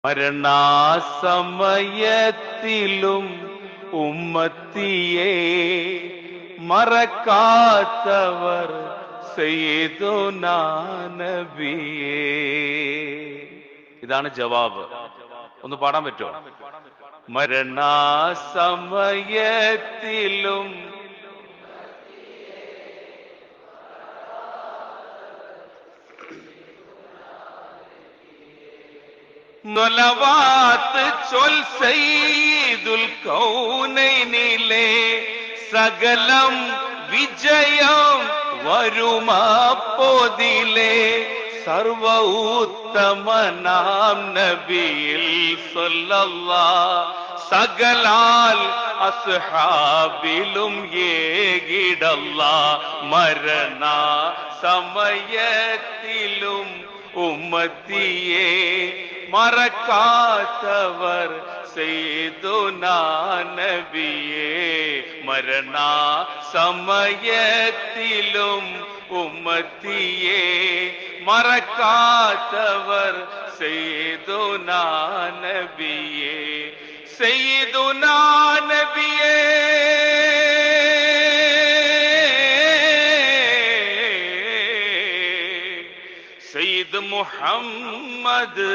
മരണാസമയത്തിലും ഉമ്മത്തിയെ മറക്കാത്തവർ സയ്യിദുനാ നബിയേ. ഇതാണ് ജവാബ്. ഒന്ന് പാടാൻ പറ്റുമോ? മരണാസമയത്തിലും നൊലവാത്ത് ചൊൽ സയ്യിദുൽ കൗനൈനിലെ സകലം വിജയം വരുമപ്പോതിലെ സർവ ഉത്തമനാം നബിയിൽ സല്ലല്ലാഹ് സകലാൽ അസ്ഹാബിലും ഏകിടല്ലാഹ്. മരണ സമയത്തിലും ഉമ്മത്തിയെ മറക്കാത്തവർ സയ്യിദുനാ നബിയേ. മരണ സമയത്തിലും ഉമ്മത്തിയെ മറക്കാത്തവർ സയ്യിദുനാ നബിയേ. സയ്യിദുനാ നബിയേ സയ്യിദ് മുഹമ്മദ്